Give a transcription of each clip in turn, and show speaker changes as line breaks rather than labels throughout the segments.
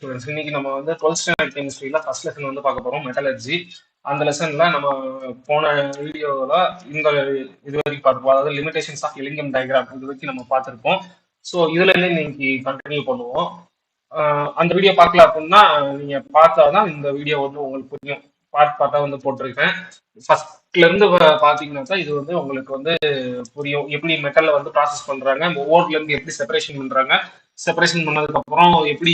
Students, இன்னைக்கு நம்ம வந்து 12th ஸ்டாண்டர்ட் கெமிஸ்ட்ரியில ஃபர்ஸ்ட் லெசன் வந்து பார்க்க போறோம், மெட்டலர்ஜி. அந்த லெசன்ல நம்ம போன வீடியோல இந்த இது வரைக்கும் பார்த்துப்போம், அதாவது லிமிடேஷன்ஸ் ஆஃப் எலிங்கம் டயக்ராம் இது வரைக்கும் நம்ம பார்த்துருப்போம். ஸோ இதுல இருந்து இன்னைக்கு கண்டினியூ பண்ணுவோம். அந்த வீடியோ பார்க்கல அப்படின்னா நீங்க பார்த்தாதான் இந்த வீடியோ வந்து உங்களுக்கு புரியும். பார்த்தா வந்து போட்டிருக்கேன். ஃபர்ஸ்ட்ல இருந்து பாத்தீங்கன்னா இது வந்து உங்களுக்கு வந்து புரியும், எப்படி மெட்டல்ல வந்து ப்ராசஸ் பண்றாங்க, ஓர்ல இருந்து எப்படி செப்பரேஷன் பண்றாங்க, செப்பரேஷன் பண்ணதுக்கு அப்புறம் எப்படி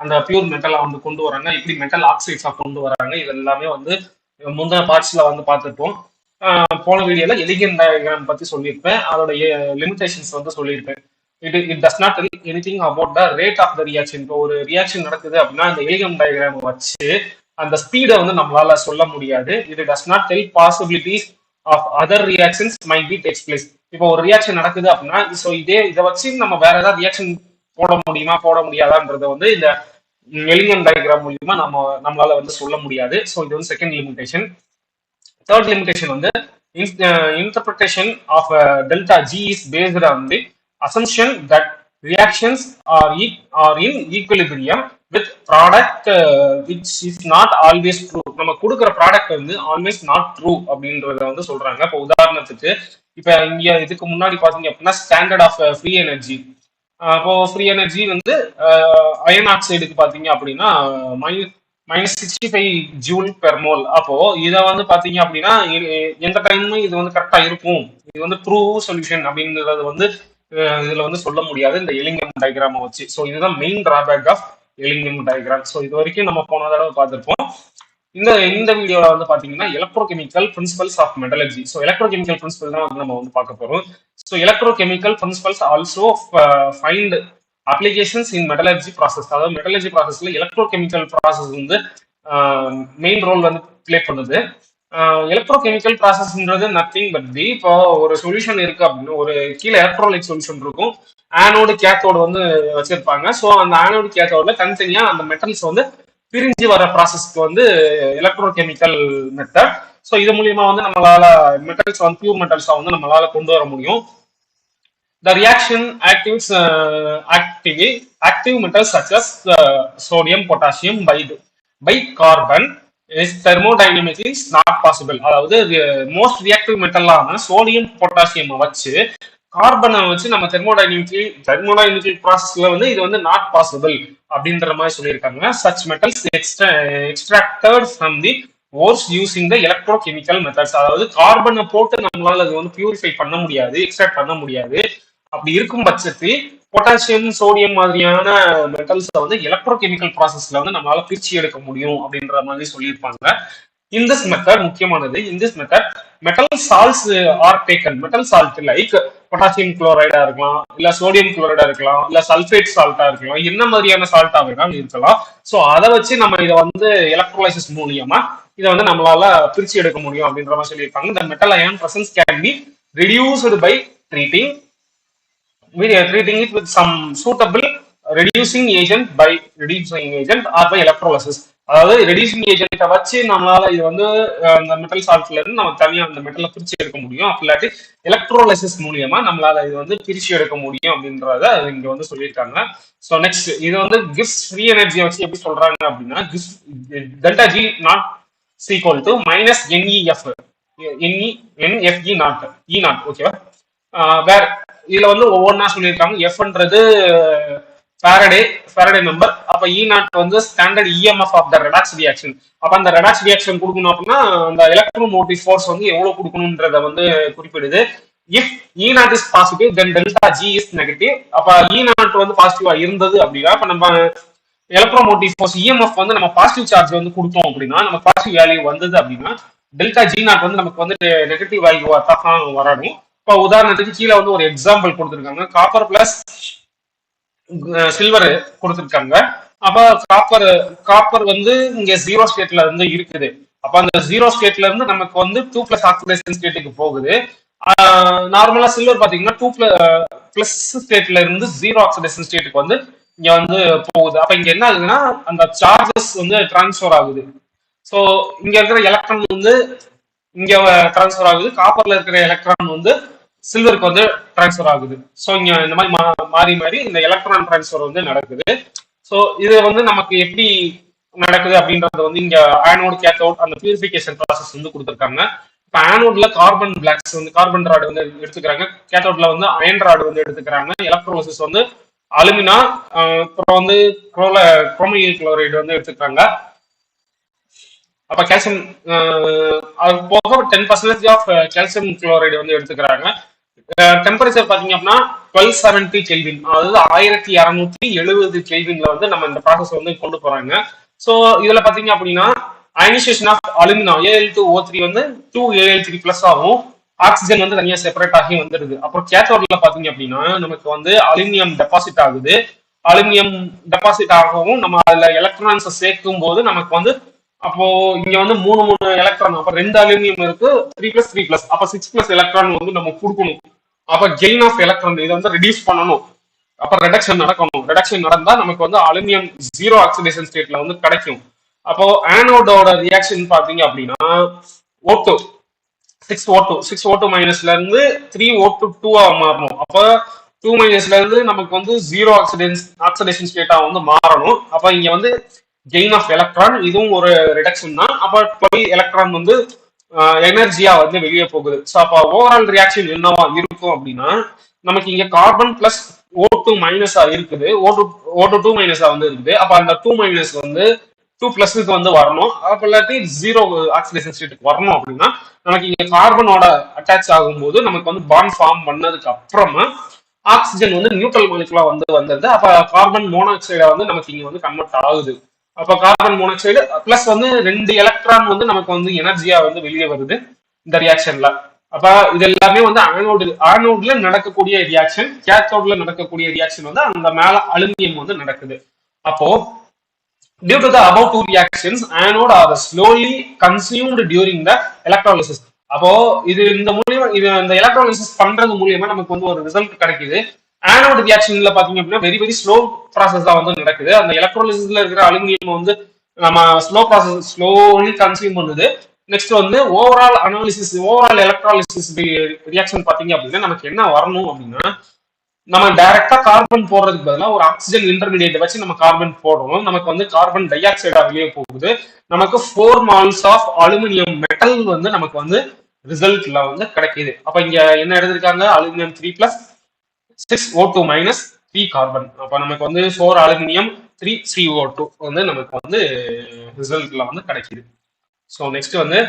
அந்த பியூர் மெட்டலை வந்து கொண்டு வராங்க, எப்படி மெட்டல் ஆக்சைட்ஸா கொண்டு வராங்க, இது எல்லாமே வந்து முந்தின பார்ட்ஸ்ல வந்து பார்த்துருப்போம். போன வீடியோல எலிகன் டயக்ராம் பத்தி சொல்லியிருப்பேன், அதோட லிமிடேஷன்ஸ் வந்து சொல்லியிருப்பேன். It does not tell anything about the rate of the reaction. இப்போ ஒரு ரியாக்ஷன் நடக்குது அப்படின்னா அந்த எலிகன் டயக்ராம் வச்சு அந்த ஸ்பீடை வந்து நம்மளால சொல்ல முடியாது. இது does not tell possibilities of other reactions might be takes place. இப்போ ஒரு ரியாக்ஷன் நடக்குது அப்படின்னா ஸோ இதை வச்சு நம்ம வேற ஏதாவது ரியாக்ஷன் போட முடியுமா போட முடியாதான்றத வந்து இந்த எலிகன் டயக்ராம் மூலியமா நம்மளால வந்து சொல்ல முடியாது. ஸோ இது வந்து செகண்ட் லிமிடேஷன். தேர்ட் லிமிடேஷன் வந்து interpretation of delta G is based on the assumption that reactions are in equilibrium with product which is not always true. நம்ம கொடுக்குற ப்ராடக்ட் வந்து ஆல்வேஸ் நாட் ட்ரூ அப்படின்றத வந்து சொல்றாங்க. இப்போ உதாரணத்துக்கு இப்ப இங்க இதுக்கு முன்னாடி பாத்தீங்க அப்படின்னா ஸ்டாண்டர்ட் ஆஃப் ஃப்ரீ எனர்ஜி. அப்போ ஃப்ரீ எனர்ஜி வந்து அயன் ஆக்சைடுக்கு பாத்தீங்க அப்படின்னா -65 ஜூல் பெர் மோல். அப்போ இதை வந்து பாத்தீங்க அப்படின்னா எந்த டைமும் இது வந்து கரெக்டா இருக்கும், இது வந்து ட்ரூ சொல்யூஷன் அப்படின்றது வந்து இதுல வந்து சொல்ல முடியாது இந்த எலிங்கம் டயக்ராமை வச்சு. ஸோ இதுதான் main drawback of Ellingham diagram. So இது வரைக்கும் நம்ம போன தடவை பார்த்துருப்போம். இந்த வீடியோல வந்து பாத்தீங்கன்னா electrochemical principles of metallurgy. So electrochemical principle தான் வந்து நம்ம வந்து பார்க்க போறோம். So electrochemical principles also find applications in metallurgy process. அதாவது மெட்டலர்ஜி ப்ராசஸ்ல எலக்ட்ரோகெமிக்கல் ப்ராசஸ் வந்து மெயின் ரோல் வந்து பிளே பண்ணுது. எலக்ட்ரோகெமிக்கல் ப்ராசஸ்ன்றது நத்திங் பட் தி, இப்போ ஒரு சொல்யூஷன் இருக்கு அப்படின்னு ஒரு கீழே எலக்ட்ரோலைட் சொல்யூஷன் இருக்கும், ஆனோடு கேத்தோடு வந்து வச்சிருப்பாங்க. ஸோ அந்த ஆனோடு கேத்தோட தனித்தனியா அந்த மெட்டல்ஸ் வந்து பிரிஞ்சு வர ப்ராசஸ்க்கு வந்து எலக்ட்ரோகெமிக்கல் மெத்தட். ஸோ இது மூலியமா வந்து நம்மளால மெட்டல்ஸ் வந்து பியூர் மெட்டல்ஸா வந்து நம்மளால கொண்டு வர முடியும். The reaction actives active metals such as sodium, potassium by carbon is thermodynamically not possible. அதாவது மோஸ்ட் ரியாக்டிவ் மெட்டலான சோடியம் பொட்டாசியம் வச்சு கார்பனை வச்சு நம்ம தெர்மோடைனமிக்கல் ப்ராசஸ்ல வந்து இது வந்து நாட் பாசிபிள் அப்படின்ற மாதிரி சொல்லியிருக்காங்க. Such metals extracted from the ores using the electrochemical methods. அதாவது கார்பனை போட்டு நம்மளால அது வந்து பியூரிஃபை பண்ண முடியாது, எக்ஸ்ட்ராக்ட் பண்ண முடியாது. அப்படி இருக்கும் பட்சத்தில் பொட்டாசியம், சோடியம் மாதிரியான மெட்டல்ஸ் வந்து எலக்ட்ரோகெமிக்கல் ப்ராசஸ்ல வந்து நம்மளால பிரிச்சு எடுக்க முடியும் அப்படின்ற மாதிரி சொல்லியிருப்பாங்க. இன் திஸ் மெத்தட் முக்கியமானது, in this method metal salts are taken. Metal salt like potassium குளோரைடா இருக்கலாம், இல்ல சோடியம் குளோரைடா இருக்கலாம், இல்ல சல்பேட் சால்ட்டா இருக்கலாம், என்ன மாதிரியான சால்ட்டா வேணாலும் இருக்கலாம். ஸோ அதை வச்சு நம்ம இதை வந்து எலக்ட்ரோலைசிஸ் மூலியமா இதை வந்து நம்மளால பிரிச்சு எடுக்க முடியும் அப்படின்ற மாதிரி சொல்லியிருப்பாங்க. இந்த metal ion presence can be reduced by treating it with some suitable reducing agent by or by electrolysis. அதாவது ரெடியூசிங் ஏஜென்ட்டை வச்சு நம்மளால இது வந்து அந்த மெட்டல் சால்ட்ல இருந்து நம்ம தனியா அந்த மெட்டலை பிரிச்சு எடுக்க முடியும். அப்படி இல்லாட்டி எலக்ட்ரோலைசிஸ் மூலியமா நம்மளால இது வந்து பிரிச்சு எடுக்க முடியும் அப்படின்றத இங்க வந்து சொல்லியிருக்காங்க. ஸோ நெக்ஸ்ட் இது வந்து கிவ்ஸ் ஃப்ரீ எனர்ஜியை வச்சு எப்படி சொல்றாங்க அப்படின்னா gives delta G naught equal to -NEFE naught E naught. ஓகேவா? வேற இதுல வந்து ஒவ்வொன்றா சொல்லியிருக்காங்க. எஃப்ன்றது ஃபாரடே நம்பர். அப்ப E நாட் வந்து standard EMF of the redox reaction. அப்ப அந்த ரெடாக்ஸ் ரியாக்ஷன் கொடுக்கணும் அப்படின்னா அந்த எலக்ட்ரோமோட்டிவ் ஃபோர்ஸ் வந்து எவ்வளவு கொடுக்கணும்ன்றத வந்து குறிப்பிடுது. If E naught is positive then delta G is negative. அப்ப E நாட் வந்து பாசிட்டிவா இருந்தது அப்படின்னா அப்ப நம்ம எலக்ட்ரோமோட்டிவ் ஃபோர்ஸ் EMF வந்து நம்ம பாசிட்டிவ் சார்ஜ் வந்து கொடுத்தோம் அப்படின்னா நம்ம பாசிட்டிவ் வேல்யூ வந்தது அப்படின்னா டெல்டா G நாட் வந்து நமக்கு வந்து நெகட்டிவ் வேல்யூ தான் வரணும். இப்போ உதாரணத்துக்கு கீழே வந்து ஒரு எக்ஸாம்பிள் கொடுத்துருக்காங்க. காப்பர் பிளஸ் சில்வர் கொடுத்துருக்காங்க. அப்ப காப்பர் வந்து இங்க 0 ஸ்டேட்ல இருந்து இருக்குது. அப்ப அந்த 0 ஸ்டேட்ல இருந்து நமக்கு வந்து 2+ ஆக்சிடேஷன் ஸ்டேட்டுக்கு போகுது. நார்மலா சில்வர் பாத்தீங்கன்னா 2+ ஸ்டேட்ல இருந்து 0 ஆக்சிடேஷன் ஸ்டேட்டுக்கு வந்து இங்க வந்து போகுது. அப்ப இங்க என்ன ஆகுதுன்னா அந்த சார்ஜஸ் வந்து டிரான்ஸ்ஃபர் ஆகுது. ஸோ இங்க இருக்கிற எலக்ட்ரான் வந்து இங்க டிரான்ஸ்ஃபர் ஆகுது, காப்பர்ல இருக்கிற எலக்ட்ரான் வந்து சில்வருக்கு வந்து டிரான்ஸ்ஃபர் ஆகுது. ஸோ இங்க இந்த மாதிரி மாறி மாறி இந்த எலக்ட்ரான் டிரான்ஸ்ஃபர் வந்து நடக்குது. ஸோ இது வந்து நமக்கு எப்படி நடக்குது அப்படின்றது வந்து இங்க ஆனோட் கேத்தோட் அந்த பியூரிஃபிகேஷன் ப்ராசஸ் வந்து கொடுத்துருக்காங்க. இப்போ ஆனோட்ல கார்பன் பிளாக்ஸ் வந்து கார்பன் ராடு வந்து எடுத்துக்கிறாங்க, கேத்தோட்ல வந்து அயன் ராடு வந்து எடுத்துக்கிறாங்க, எலக்ட்ரோலிசிஸ் வந்து அலுமினா, அப்புறம் வந்து குரோமியம் குளோரைடு வந்து எடுத்துக்கிறாங்க. அப்ப கால்சியம் அது போக 10% ஆஃப் கால்சியம் குளோரைடு வந்து எடுத்துக்கிறாங்க. டெம்பரேச்சர் பாத்தீங்க அப்படின்னா 1270 கெல்வின், அதாவது 1270 கெல்வின்ல வந்து நம்ம இந்த ப்ராசஸ் வந்து கொண்டு போறாங்க. ஸோ இதுல பாத்தீங்க அப்படின்னா அயனைசேஷன் ஆஃப் அலுமினா Al2O3 வந்து 2Al3 பிளஸ் ஆகும், ஆக்சிஜன் வந்து தனியா செப்பரேட் ஆகி வந்துடுது. அப்புறம் கேத்தோட்ல பாத்தீங்க அப்படின்னா நமக்கு வந்து அலுமினியம் டெபாசிட் ஆகுது. அலுமினியம் டெபாசிட் ஆகவும் நம்ம அதுல எலக்ட்ரான்ஸை சேர்க்கும் போது நமக்கு வந்து அப்போ இங்க வந்து மூணு மூணு எலக்ட்ரான், அப்ப 2 அலுமினியம் இருக்கு, 3+3+, அப்ப 6+ எலக்ட்ரான் வந்து நம்ம கொடுக்கணும். அப்ப கெயின் ஆஃப் எலக்ட்ரான் இதை வந்து ரெடியூஸ் பண்ணணும். அப்ப ரெடக்ஷன் நடக்கணும். ரெடக்ஷன் நடந்தா நமக்கு வந்து அலுமினியம் 0 ஆக்சிடேஷன் ஸ்டேட்ல வந்து கிடைக்கும். அப்போ ஆனோடோட ரியாக்ஷன் பாத்தீங்க அப்படின்னா O2 6O2 மைனஸ்ல இருந்து 3O2 மாறணும். அப்ப 2 மைனஸ்ல இருந்து நமக்கு வந்து 0 ஆக்சிடேஷன் ஸ்டேட்டா வந்து மாறணும். அப்ப இங்க வந்து கெயின் ஆஃப் எலக்ட்ரான், இதுவும் ஒரு ரிடக்ஷன் தான். அப்ப 12 எலக்ட்ரான் வந்து எனர்ஜியா வந்து வெளியே போகுது. ஸோ அப்போ ஓவரால் ரியாக்ஷன் என்னவா இருக்கும் அப்படின்னா நமக்கு இங்க கார்பன் பிளஸ் O2 மைனஸா இருக்குது, O2 மைனஸா வந்து இருக்குது. அப்ப அந்த 2 மைனஸ் வந்து 2+க்கு வந்து வரணும். அப்ப இல்லாட்டி 0 ஆக்சிடேஷன் ஸ்டேட்டுக்கு வரணும். அப்படின்னா நமக்கு இங்க கார்பனோட அட்டாச் ஆகும்போது நமக்கு வந்து பாண்ட் ஃபார்ம் பண்ணதுக்கு அப்புறமா ஆக்சிஜன் வந்து நியூட்ரல் மாலிகுலா வந்து வந்தது. அப்ப கார்பன் மோனாக்சைடா வந்து நமக்கு இங்க வந்து கன்வெர்ட் ஆகுது. அப்ப கார்பன் மோனாக்சைடு பிளஸ் வந்து 2 எலக்ட்ரான் வந்து நமக்கு வந்து எனர்ஜியா வந்து வெளியே வருது இந்த ரியாக்ஷன்ல. அப்ப இது எல்லாமே வந்து ஆனோட்ல நடக்கக்கூடிய ரியாக்ஷன். கேத்தோட்ல நடக்கக்கூடிய ரியாக்ஷன் வந்து அந்த மேல அலுமினியம் வந்து நடக்குது. அப்போ due to the above two reactions, anode are slowly consumed during the electrolysis. அப்போ இது இந்த மூலியமா இது இந்த எலக்ட்ரோலிசிஸ் பண்றது மூலியமா நமக்கு வந்து ஒரு ரிசல்ட் கிடைக்குது. ஆனோட் ரியாக்ஷன்ல பாத்தீங்க அப்படின்னா வெரி வெரி ஸ்லோ ப்ராசஸ் தான் வந்து நடக்குது. அந்த எலக்ட்ரோலிசிஸ்ல இருக்கிற அலுமினியம் வந்து நம்ம ஸ்லோலி கன்சியூம் பண்ணுது. நெக்ஸ்ட் வந்து ஓவரால் எலக்ட்ராலிசிஸ் ரியாக்ஷன் பாத்தீங்க அப்படின்னா நமக்கு என்ன வரணும் அப்படின்னா நம்ம டைரக்டா கார்பன் போடுறதுக்கு பதிலாக ஒரு ஆக்சிஜன் இன்டர்மீடியேட் வச்சு நம்ம கார்பன் போடுறோம். நமக்கு வந்து கார்பன் டை ஆக்சைடா வெளியே போகுது. நமக்கு 4 moles ஆஃப் அலுமினியம் மெட்டல் வந்து நமக்கு வந்து ரிசல்ட்ல வந்து கிடைக்குது. அப்ப இங்க என்ன எடுத்திருக்காங்க, அலுமினியம் 3+, 6O2 மைனஸ் 3 கார்பன். அப்ப நமக்கு வந்து 4 அலுமினியம் 3 CO2 வந்து நமக்கு வந்து ரிசல்ட்ல வந்து கிடைக்குது. ஸோ நெக்ஸ்ட் வந்து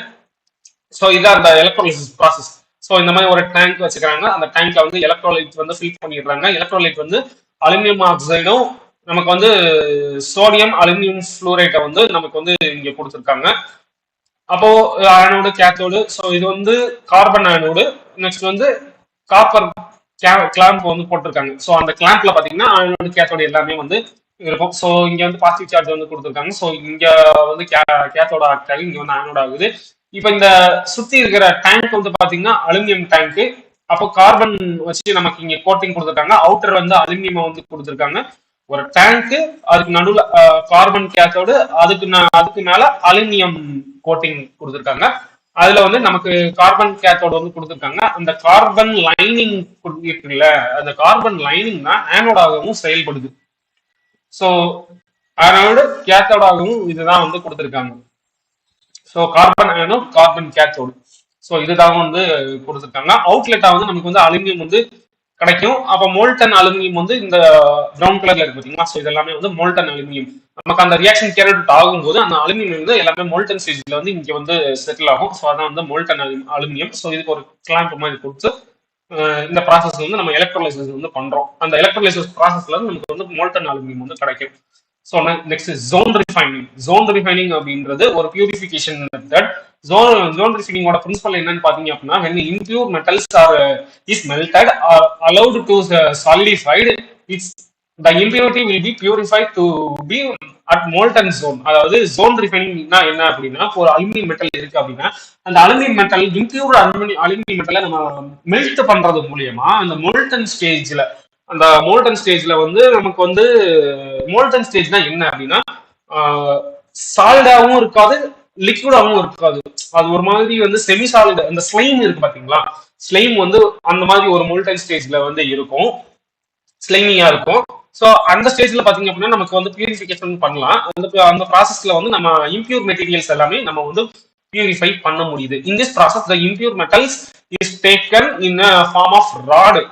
இதான் அந்த எலக்ட்ரோலிசிஸ் ப்ராசஸ். ஸோ இந்த மாதிரி ஒரு டேங்க் வச்சுக்கிறாங்க. அந்த டேங்க்ல வந்து எலக்ட்ரோலைட் வந்து ஃபில் பண்ணிடுறாங்க. எலக்ட்ரோலைட் வந்து அலுமினியம் ஆக்சைடும் நமக்கு வந்து சோடியம் அலுமினியம் ஃப்ளூரைட்டை வந்து நமக்கு வந்து இங்க கொடுத்துருக்காங்க. அப்போ ஆனோடு கேத்தோடு. ஸோ இது வந்து கார்பன் ஆனோடு. நெக்ஸ்ட் வந்து காப்பர் கிளாம்ப் வந்து போட்டிருக்காங்க. ஸோ அந்த கிளாம்ப்ல பாத்தீங்கன்னா ஆனோடு கேத்தோடு எல்லாமே வந்து இருக்கும். ஸோ இங்க வந்து பாசிட்டிவ் சார்ஜ் வந்து கொடுத்துருக்காங்க. ஸோ இங்க வந்து கேத்தோட ஆக்ட் ஆகி இங்க வந்து ஆனோட் ஆகுது. இப்ப இந்த சுத்தி இருக்கிற டேங்க் வந்து பாத்தீங்கன்னா அலுமினியம் டேங்க். அப்போ கார்பன் வச்சு நமக்கு இங்க கோட்டிங் கொடுத்துருக்காங்க. அவுட்டர் வந்து அலுமினியம் வந்து கொடுத்துருக்காங்க. ஒரு டேங்க், அதுக்கு நடுவுல கார்பன் கேத்தோடு, அதுக்கு மேல அலுமினியம் கோட்டிங் கொடுத்துருக்காங்க. அதுல வந்து நமக்கு கார்பன் கேத்தோடு வந்து கொடுத்துருக்காங்க. அந்த கார்பன் லைனிங் இருக்குல்ல, அந்த கார்பன் லைனிங் தான் ஆனோடாகவும் செயல்படுது. ஸோ ஆனோடு கேத்தோடாகவும் இதுதான் வந்து கொடுத்துருக்காங்க. So carbon anode, carbon cathode. So இதுதான் வந்து கொடுத்துருக்காங்க. அவுட்லெட்டா வந்து நமக்கு வந்து அலுமினியம் வந்து கிடைக்கும். அப்போ மோல்டன் அலுமினியம் வந்து இந்த ப்ரௌன் கலர்ல இருக்கு பார்த்தீங்களா. ஸோ இதெல்லாமே வந்து மோல்டன் அலுமினியம். நமக்கு அந்த ரியாக்ஷன் கேரட் ஆகும்போது அந்த அலுமினியம் வந்து எல்லாமே மோல்டன் ஸ்டேஜ்ல வந்து இங்க வந்து செட்டில் ஆகும். ஸோ அதான் வந்து மோல்டன் அலுமினியம். ஸோ இதுக்கு ஒரு கிளாம்ப் மாதிரி கொடுத்து இந்த ப்ராசஸ் வந்து நம்ம எலக்ட்ரோலைசிஸ் வந்து பண்றோம். அந்த எலக்ட்ரோலைசிஸ் ப்ராசஸ்ல வந்து நமக்கு வந்து மோல்டன் அலுமினியம் வந்து கிடைக்கும். So next zone refining. Zone refining அப்படின்றது ஒரு பியூரிஃபிகேஷன் மெத்தட். ஜோன் ரிஃபைனிங்கோட பிரின்சிபல் என்னன்னு பாத்தீங்க அப்படின்னா, when impure metals is melted or allowed to solidified, it's the impurity will be purified to be at molten zone. அதாவது zone ரிஃபைனிங்னா என்ன அப்படின்னா, ஒரு அலுமினியம் மெட்டல் இருக்கு அப்படின்னா அந்த அலுமினியம் மெட்டல் இம்பியூர் அலுமினியம் மெட்டலை நம்ம மெல்ட் பண்றது மூலியமா அந்த மோல்டன் ஸ்டேஜ்ல வந்து நமக்கு வந்து மோல்டன் ஸ்டேஜ்னா என்ன அப்படின்னா சாலிடாவும் இருக்காது, லிக்விடாவும் இருக்காது. அது ஒரு மாதிரி வந்து செமி சாலிட், அந்த ஸ்லைம் இருக்கு பாத்தீங்களா, ஸ்லைம் வந்து அந்த மாதிரி ஒரு மோல்டன் ஸ்டேஜ்ல வந்து இருக்கும், ஸ்லைமிங்கா இருக்கும். ஸோ அந்த ஸ்டேஜ்ல பாத்தீங்க அப்படின்னா நமக்கு வந்து பியூரிஃபிகேஷன் பண்ணலாம். அந்த ப்ராசஸ்ல வந்து நம்ம இம்பியூர் மெட்டீரியல்ஸ் எல்லாமே நம்ம வந்து பியூரிஃபை பண்ண முடியுது. In this process the impure metals is taken in form of rod.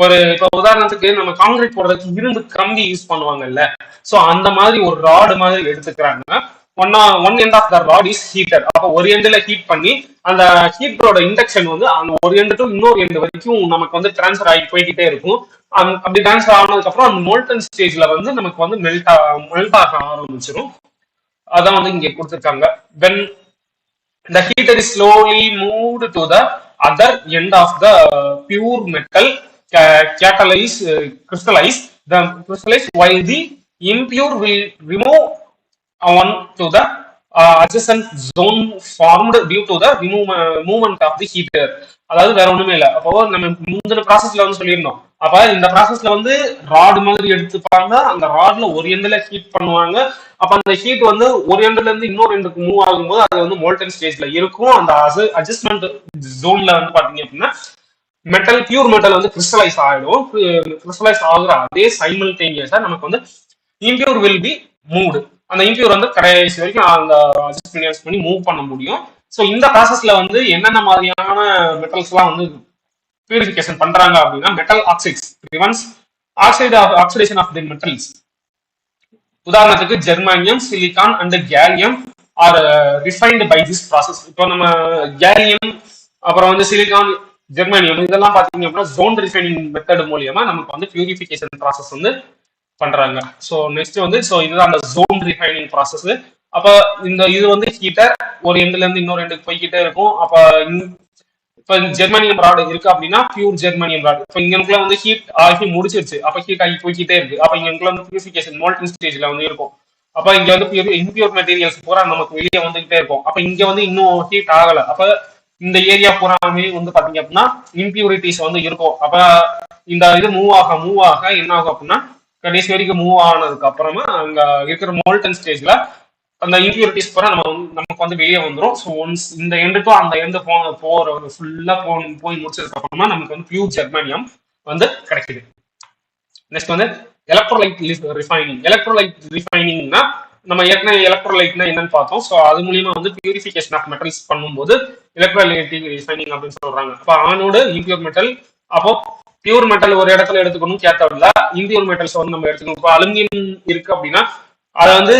ஒரு இப்ப உதாரணத்துக்கு நம்ம காங்கிரீட் போடுறதுக்கு இரும்பு கம்பி யூஸ் பண்ணுவாங்கல்ல, சோ அந்த மாதிரி ஒரு ராடு மாதிரி எடுத்துக்கிறாங்க. One end of the rod is heater. அப்போ ஒரு எண்ட்ல ஹீட் பண்ணி அந்த ஹீட்டரோட இண்டக்ஷன் வந்து அந்த ஒரு எண்டு டு இன்னொரு எண்டு வரைக்கும் நமக்கு வந்து டிரான்ஸ்ஃபர் ஆகி போய்கிட்டே இருக்கும். அப்படி டிரான்ஸ்ஃபர் ஆனதுக்கு அப்புறம் அந்த மோல்டன் ஸ்டேஜ்ல வந்து நமக்கு வந்து மெல்ட் ஆக ஆரம்பிச்சிடும். அதான் வந்து இங்க கொடுத்துருக்காங்க. When the heater is slowly moved to the other end of the pure metal crystallize the crystallize while the impure will remove one to the adjacent zone formed due to the movement of the heater. அதாவது வேற ஒண்ணுமே இல்ல. அப்போ நம்ம முந்தின ப்ராசஸ்ல வந்து சொல்லியிருந்தோம். அப்ப இந்த ப்ராசஸ்ல வந்து ராடு மாதிரி எடுத்துப்பாங்க, அந்த ராட்ல ஒரு எண்ட்ல ஹீட் பண்ணுவாங்க. அப்ப அந்த ஹீட் வந்து ஒரு எண்ட்ல இருந்து இன்னொரு எண்டுக்கு மூவ் ஆகும்போது அது வந்து மோல்டன் ஸ்டேஜ்ல இருக்கும். அந்த அட்ஜஸ்ட்மெண்ட் ஜோன்ல வந்து பாத்தீங்க அப்படின்னா பியூர் மெட்டல் வந்து கிறிஸ்டலைஸ் ஆகிடும். கிறிஸ்டலைஸ் ஆகுற அதே சைமல்டேனியஸா நமக்கு வந்து இம்பியூர் வில் பி மூவ்டு. அந்த இம்பியூர் வந்து கடைசி வரைக்கும் அந்த அட்ஜஸ்ட் பண்ணி மூவ் பண்ண முடியும். ஸோ இந்த ப்ராசஸ்ல வந்து என்னென்ன மாதிரியான மெட்டல்ஸ் எல்லாம் வந்து பியூரிஃபிகேஷன் பண்றாங்க அப்படின்னா metal oxides prevents oxidation of the metals. உதாரணத்துக்கு germanium, silicon and gallium are refined by this process. இப்போ நம்ம கேலியம், அப்புறம் வந்து சிலிகான், ஜெர்மானியம் இதெல்லாம் பாத்தீங்க அப்படின்னா ஜோன் ரிஃபைனிங் மெத்தட் மூலியமா நமக்கு வந்து பியூரிஃபிகேஷன் ப்ராசஸ் வந்து பண்றாங்க. ஸோ நெக்ஸ்ட் வந்து இதுதான் அந்த ஜோன் ரிஃபைனிங் ப்ராசஸ். அப்ப இது வந்து ஹீட்டர் ஒரு எண்ட்ல இருந்து இன்னொரு எண்டுக்கு போய்கிட்டே இருக்கும். அப்ப இப்ப ஜெர்மானியம் ராடு இருக்கு அப்படின்னா பியூர் ஜெர்மானியம் ராடு. இப்ப இங்கனுக்குள்ள வந்து ஹீட் ஆகி முடிச்சிருச்சு, அப்ப ஹீட் ஆகி போய்கிட்டே இருக்கு. அப்ப இங்கனுக்குள்ள வந்து பியூரிஃபிகேஷன் மோல்டன் ஸ்டேஜ்ல வந்து இருக்கும். அப்ப இங்க வந்து இம்பியூர் மெட்டீரியல்ஸ் பூரா நமக்கு வெளியே வந்துகிட்டே இருக்கும். அப்ப இங்க வந்து இன்னும் ஹீட் ஆகல. அப்ப இந்த ஏரியா பூராமே வந்து பாத்தீங்க அப்படின்னா இம்பியூரிட்டிஸ் வந்து இருக்கும். அப்ப இந்த இது மூவ் ஆக என்ன ஆகும் அப்படின்னா கடைசி வரைக்கும் மூவ் ஆனதுக்கு அப்புறமா அங்க இருக்கிற மோல்டன் ஸ்டேஜ்ல அந்த இம்பியூரிட்டிஸ் பூரா நமக்கு வந்து வெளியே வந்துடும். ஸோ ஒன்ஸ் இந்த எண்டு டு அந்த எண்டு போற ஃபுல்லா போய் முடிச்சதுக்கு அப்புறமா நமக்கு வந்து பியூர் ஜெர்மானியம் வந்து கிடைக்குது. நெக்ஸ்ட் வந்து எலக்ட்ரோலைட் ரிஃபைனிங். எலக்ட்ரோலைட் ரிஃபைனிங்னா நம்ம ஏற்கனவே எலக்ட்ரோலைட்னா என்னன்னு பார்த்தோம். ஸோ அது மூலியமா வந்து பியூரிஃபிகேஷன் ஆஃப் மெட்டல்ஸ் பண்ணும்போது எலக்ட்ரோலைட் ரிஃபைனிங் அப்படின்னு சொல்றாங்க. அப்போ ஆனோடு இம்பியூர் மெட்டல், அப்போ பியூர் மெட்டல் ஒரு இடத்துல எடுத்துக்கணும் கேத்தோட்ல, இம்பியூர் மெட்டல்ஸ் வந்து நம்ம எடுத்துக்கணும். இப்போ அலுமினியம் இருக்கு அப்படின்னா அதை வந்து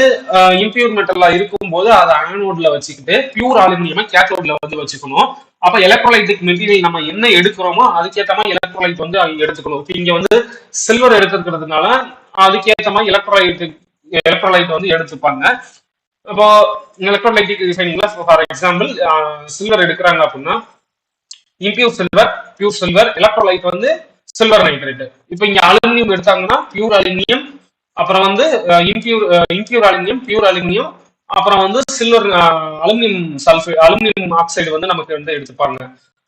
இம்பியூர் மெட்டல்ல இருக்கும் போது அதை ஆனோட்ல வச்சுக்கிட்டு பியூர் அலுமினியமா கேத்தோட்ல வந்து வச்சுக்கணும். அப்ப எலக்ட்ரோலைட்டிக் மெட்டீரியல் நம்ம என்ன எடுக்கிறோமோ அதுக்கேற்ற மாதிரி எலக்ட்ரோலைட் வந்து அங்க எடுத்துக்கணும். இங்க வந்து சில்வர் எடுத்துக்கிறதுனால அதுக்கேற்ற மாதிரி எலக்ட்ரோலைட் வந்து எடுத்துப்பாங்க. இப்போ எலக்ட்ரோலைட்டிக் ரிஃபைனிங்ல ஃபார் எக்ஸாம்பிள் சில்வர் எடுக்கிறாங்க அப்படின்னா impure silver, pure silver, electrolyte வந்து சில்வர் நைட்ரேட். இப்போ இங்க அலுமினியம் எடுத்தாங்கன்னா பியூர் அலுமினியம், அப்புறம் வந்து இம்பியூர் அலுமினியம், பியூர் அலுமினியம், அப்புறம் வந்து சில்வர் அலுமினியம் ஆக்சைடு வந்து நமக்கு வந்து எடுத்துப்பாங்க.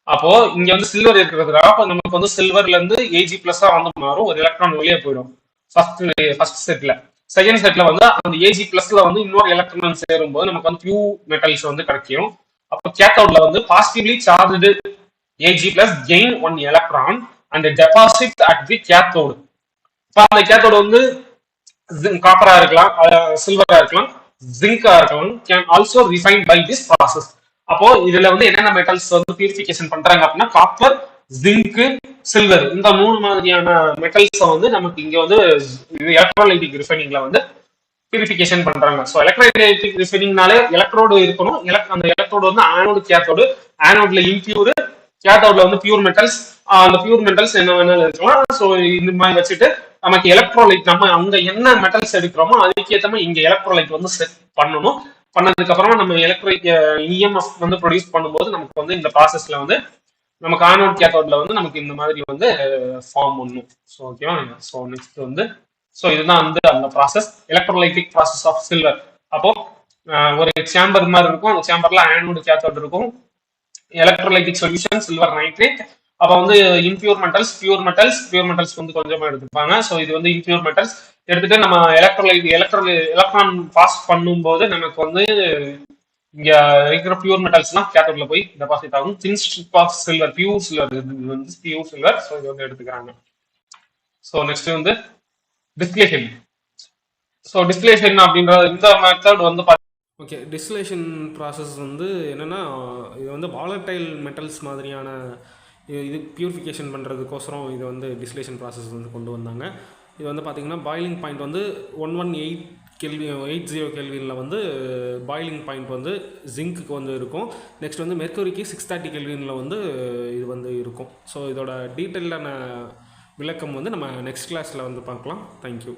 அப்போ இங்க வந்து சில்வர் இருக்கிறதுனால நமக்கு வந்து சில்வர்ல இருந்து ஏஜி பிளஸ் வந்து மாறும், ஒரு எலக்ட்ரான் வெளியே போயிடும் ஃபர்ஸ்ட் செட்ல. செகண்ட் செட்ல வந்து அந்த ஏஜி பிளஸ்ல வந்து இன்னொரு எலக்ட்ரான் சேரும் போது நமக்கு வந்து பியூ மெட்டல்ஸ் வந்து கிடைக்கும். அப்போ கேத்தோட்ல வந்து positively charged Ag plus gain one electron and deposit at the cathode. அந்த கேத்தோடு வந்து காப்பரா இருக்கலாம், சில்வரா இருக்கலாம், ஜிங்கா இருக்கலாம், can also refine by this process. அப்போ இதுல வந்து என்னென்ன மெட்டல்ஸ் வந்து பியூரிஃபிகேஷன் பண்றாங்க அப்படின்னா காப்பர், ஜிங்க், சில்வர், இந்த 3 மாதிரியான மெட்டல்ஸ் வந்து நமக்கு இங்க வந்து எலக்ட்ரோலைட்டிக் ரிஃபைனிங்ல வந்து பியூரிஃபிகேஷன் பண்றாங்க. ஸோ எலக்ட்ரோலைட்டிக் ரிஃபைனிங்னாலே எலக்ட்ரோடு இருக்கணும். அந்த எலக்ட்ரோடு வந்து ஆனோடு, கேத்தோடு, ஆனோட்ல இம்பியூர், கேத்தோட்ல வந்து பியூர் மெட்டல்ஸ். அந்த பியூர் மெட்டல்ஸ் என்ன வேணாலும் இருக்கலாம். ஸோ இந்த மாதிரி வச்சுட்டு நமக்கு எலக்ட்ரோலைட் நம்ம அங்க என்ன மெட்டல்ஸ் எடுக்கிறோமோ அதுக்கேற்ற மாதிரி இங்க எலக்ட்ரோலைட் வந்து செட் பண்ணணும். பண்ணதுக்கு அப்புறமா நம்ம எலக்ட்ரிக் இஎம்எஃப் வந்து ப்ரொடியூஸ் பண்ணும்போது நமக்கு வந்து இந்த ப்ராசஸ்ல வந்து நமக்கு ஆனோட் கேத்தோட்ல வந்து நமக்கு இந்த மாதிரி வந்து ஃபார்ம் பண்ணும். ஸோ ஓகேவா. ஸோ நெக்ஸ்ட் வந்து இதுதான் வந்து அந்த process, electrolytic process of silver. அப்போ ஒரு சேம்பர் மாதிரி இருக்கும், அந்த சேம்பர்ல ஆனோடு கேத்தோட் இருக்கும், எலக்ட்ரோலைட்டிக் சொல்யூஷன் சில்வர் நைட்ரேட். அப்போ வந்து இம்பியூர் மெட்டல்ஸ், பியூர் மெட்டல்ஸ் வந்து கொஞ்சமா எடுத்துப்பாங்க. ஸோ இது வந்து இம்பியூர் மெட்டல்ஸ் எடுத்துட்டு நம்ம எலக்ட்ரான் பாஸ் பண்ணும்போது நமக்கு வந்து இங்க இருக்கிற பியூர் மெட்டல்ஸ்லாம் கேத்தோட்ல போய் டெபாசிட் ஆகும். Thin strip of silver, pure silver. So இது வந்து எடுத்துக்கிறாங்க. ஸோ நெக்ஸ்ட் வந்து டிஸ்டிலேஷன். ஸோ டிஸ்டிலேஷன் அப்படின்ற இந்த மெத்தட் வந்து
ஓகே, டிஸ்டிலேஷன் ப்ராசஸ் வந்து என்னென்னா, இது வந்து வாலட்டைல் மெட்டல்ஸ் மாதிரியான இது பியூரிஃபிகேஷன் பண்ணுறதுக்கோசரம் இது வந்து டிஸ்டிலேஷன் ப்ராசஸ் வந்து கொண்டு வந்தாங்க. இது வந்து பார்த்திங்கன்னா பாயிலிங் பாயிண்ட் வந்து 118 கெல்வி 80 கெல்வினில் வந்து பாயிலிங் பாயிண்ட் வந்து ஜிங்க்குக்கு வந்து இருக்கும். நெக்ஸ்ட் வந்து மெர்க்குரிக்கு 630 கெல்வினில் வந்து இது வந்து இருக்கும். ஸோ இதோட டீட்டெயிலான விளக்கம் வந்து நம்ம நெக்ஸ்ட் கிளாஸில் வந்து பார்க்கலாம். தேங்க்யூ.